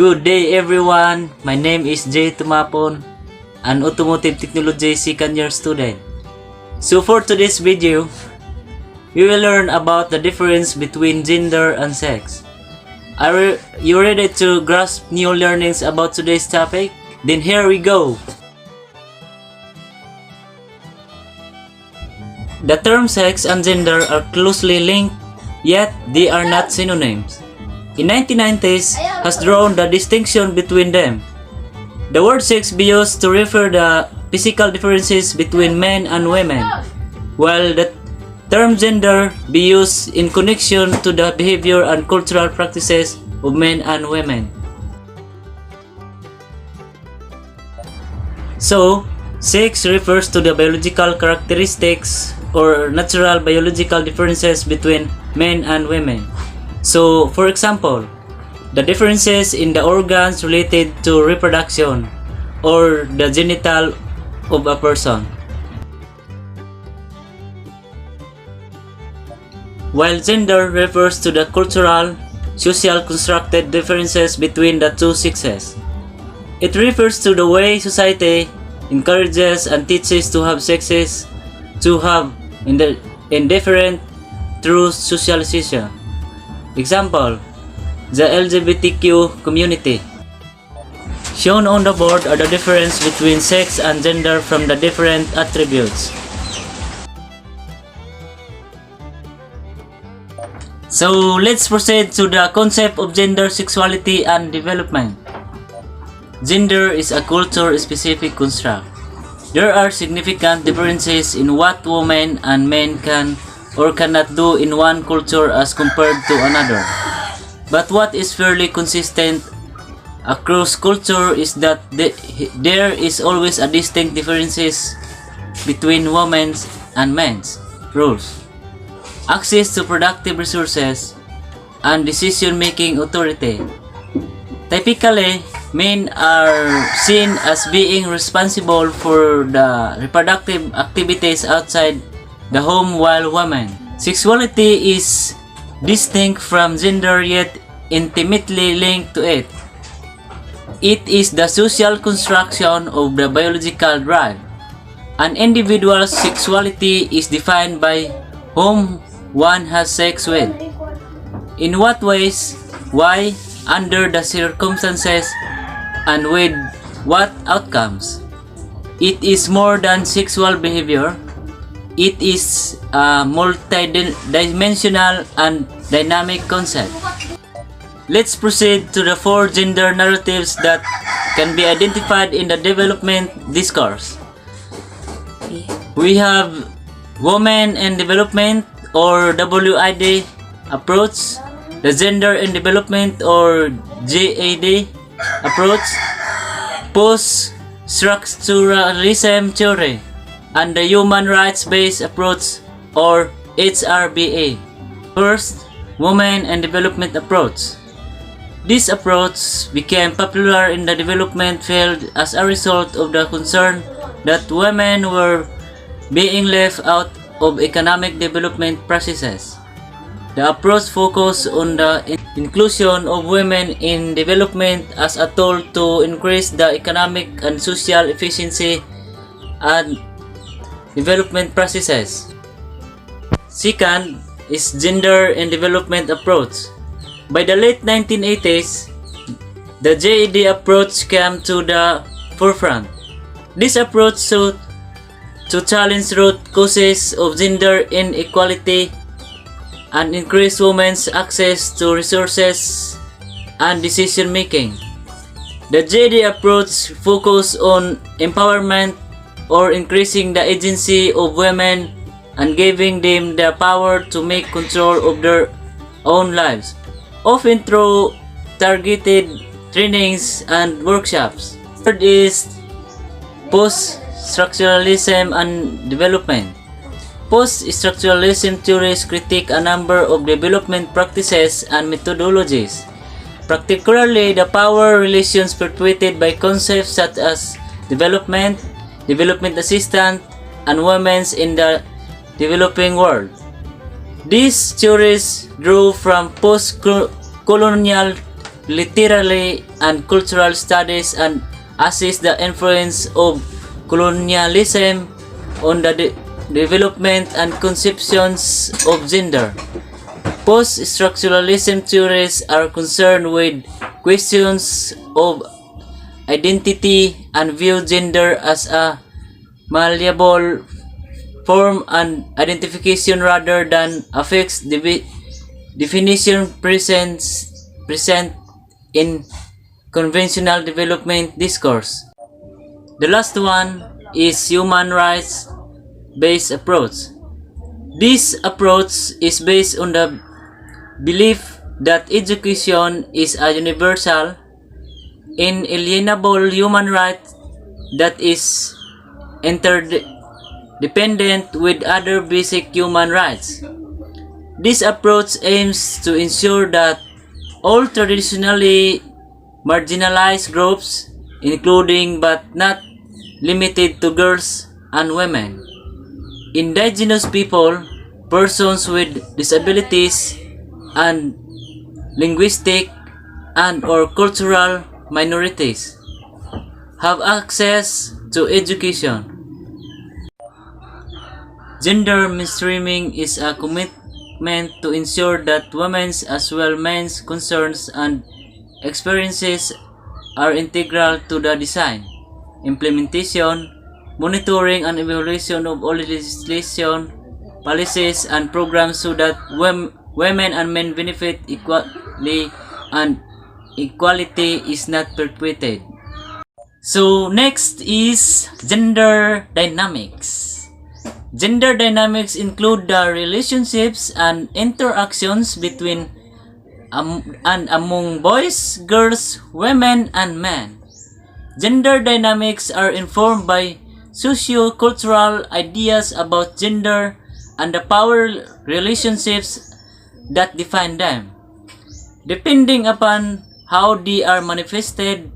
Good day everyone, my name is Jey Tumapon, an automotive technology second year student. So for today's video, we will learn about the difference between gender and sex. Are you ready to grasp new learnings about today's topic? Then here we go! The term sex and gender are closely linked, yet they are not synonyms. In 1990s has drawn the distinction between them. The word sex be used to refer the physical differences between men and women, while the term gender be used in connection to the behavior and cultural practices of men and women. So, sex refers to the biological characteristics or natural biological differences between men and women. So, for example, the differences in the organs related to reproduction or the genital of a person. While gender refers to the cultural, social constructed differences between the two sexes. It refers to the way society encourages and teaches to have sexes to have indifferent through socialization. Example, the LGBTQ community. Shown on the board are the difference between sex and gender from the different attributes. So let's proceed to the concept of gender, sexuality, and development. Gender is a culture-specific construct. There are significant differences in what women and men can or cannot do in one culture as compared to another. But what is fairly consistent across culture is that there is always a distinct differences between women's and men's roles, access to productive resources, and decision-making authority. Typically, men are seen as being responsible for the reproductive activities outside the home, while women. Sexuality is distinct from gender yet intimately linked to it. It is the social construction of the biological drive. An individual's sexuality is defined by whom one has sex with. In what ways, why, under the circumstances, and with what outcomes. It is more than sexual behavior. It is a multi-dimensional and dynamic concept. Let's proceed to the four gender narratives that can be identified in the development discourse. We have Women in Development or WID approach, the Gender in Development or GAD approach, Post-Structuralism theory, and the Human Rights-Based Approach or HRBA. First, Women and Development Approach. This approach became popular in the development field as a result of the concern that women were being left out of economic development processes. The approach focused on the inclusion of women in development as a tool to increase the economic and social efficiency and development processes. Second is Gender and Development Approach. By the late 1980s, the GED approach came to the forefront. This approach sought to challenge root causes of gender inequality and increase women's access to resources and decision making. The GED approach focused on empowerment or increasing the agency of women and giving them the power to make control of their own lives, often through targeted trainings and workshops. Third is Post-Structuralism and Development. Post-structuralism theories critique a number of development practices and methodologies, particularly the power relations perpetuated by concepts such as development, development assistance, and women's in the developing world. These theories drew from post-colonial literary and cultural studies and assess the influence of colonialism on the development and conceptions of gender. Post-structuralism theories are concerned with questions of identity and view gender as a malleable form and identification rather than a fixed definition present in conventional development discourse. The last one is human rights based approach. This approach is based on the belief that education is a universal, inalienable human right that is interdependent with other basic human rights. This approach aims to ensure that all traditionally marginalized groups, including but not limited to girls and women, indigenous people, persons with disabilities, and linguistic and/or cultural minorities, have access to education. Gender mainstreaming is a commitment to ensure that women's as well men's concerns and experiences are integral to the design, implementation, monitoring and evaluation of all legislation, policies, and programs so that women and men benefit equally and equality is not perpetuated. So next is gender dynamics. Gender dynamics include the relationships and interactions between and among boys, girls, women, and men. Gender dynamics are informed by socio-cultural ideas about gender and the power relationships that define them. Depending upon how they are manifested,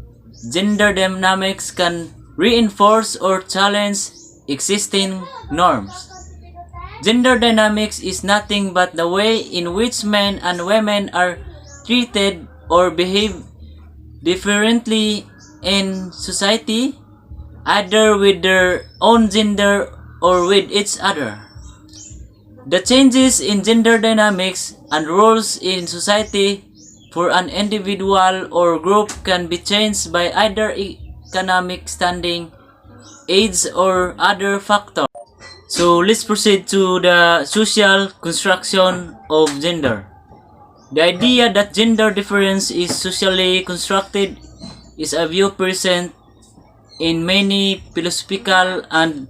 gender dynamics can reinforce or challenge existing norms. Gender dynamics is nothing but the way in which men and women are treated or behave differently in society, either with their own gender or with each other. The changes in gender dynamics and roles in society for an individual or group can be changed by either economic standing, age, or other factors. So let's proceed to the social construction of gender. The idea that gender difference is socially constructed is a view present in many philosophical and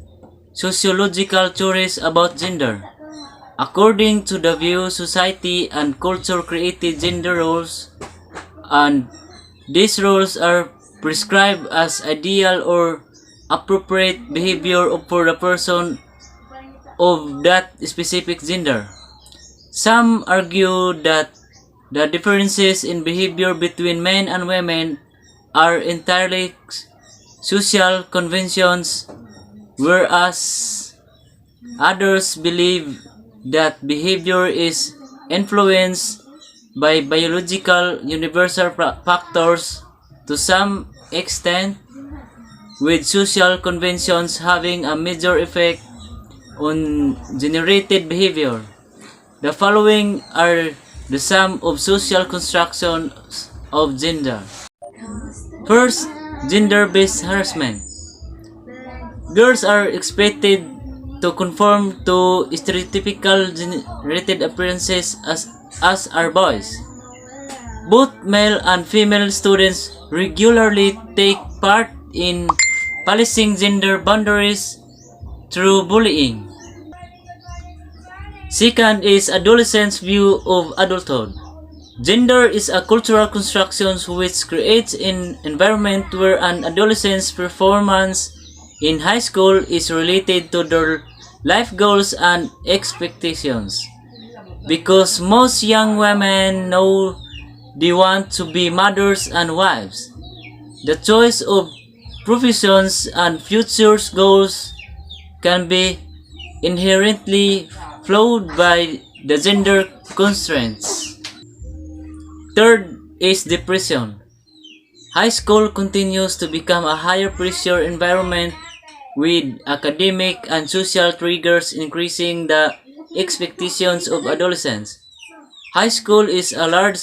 sociological theories about gender. According to the view, society and culture created gender roles, and these roles are prescribed as ideal or appropriate behavior for the person of that specific gender. Some argue that the differences in behavior between men and women are entirely social conventions, whereas others believe that behavior is influenced by biological universal factors to some extent, with social conventions having a major effect on generated behavior. The following are the sum of social constructions of gender. First, gender-based harassment. Girls are expected to conform to stereotypical generated appearances as are boys. Both male and female students regularly take part in policing gender boundaries through bullying. Second is adolescents' view of adulthood. Gender is a cultural construction which creates an environment where an adolescent's performance in high school is related to their life goals and expectations. Because most young women know they want to be mothers and wives, the choice of professions and future goals can be inherently flawed by the gender constraints. Third, is depression. High school continues to become a higher pressure environment with academic and social triggers increasing the expectations of adolescents. High school is a large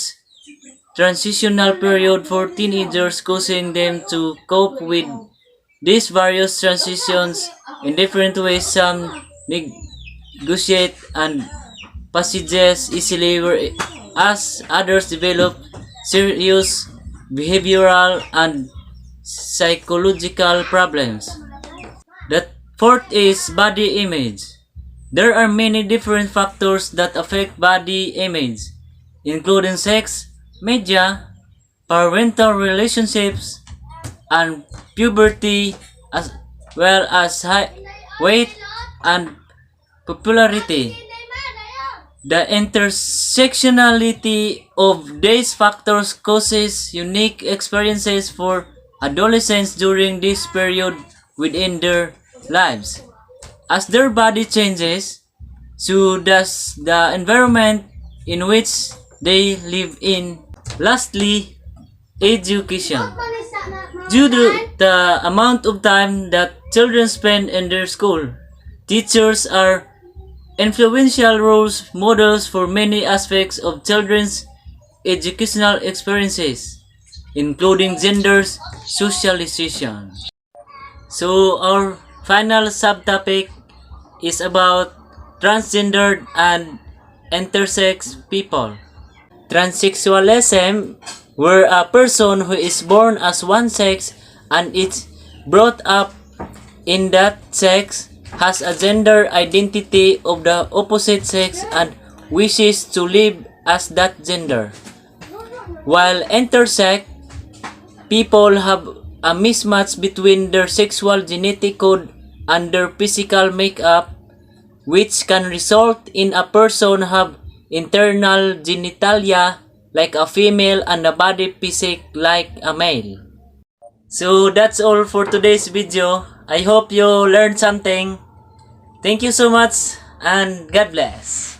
transitional period for teenagers causing them to cope with these various transitions in different ways. Some negotiate and passages easily as others develop serious behavioral and psychological problems. The fourth is body image. There are many different factors that affect body image, including sex, media, parental relationships, and puberty, as well as weight and popularity. The intersectionality of these factors causes unique experiences for adolescents during this period within their lives. As their body changes, so does the environment in which they live in. Lastly, education. Due to the amount of time that children spend in their school, teachers are influential role models for many aspects of children's educational experiences, including genders, socialization. So our final subtopic is about transgendered and intersex people. Transsexualism, where a person who is born as one sex and is brought up in that sex, has a gender identity of the opposite sex and wishes to live as that gender. While intersex people have a mismatch between their sexual genetic code and their physical makeup, which can result in a person have internal genitalia like a female and a body physique like a male. So that's all for today's video. I hope you learned something. Thank you so much and God bless.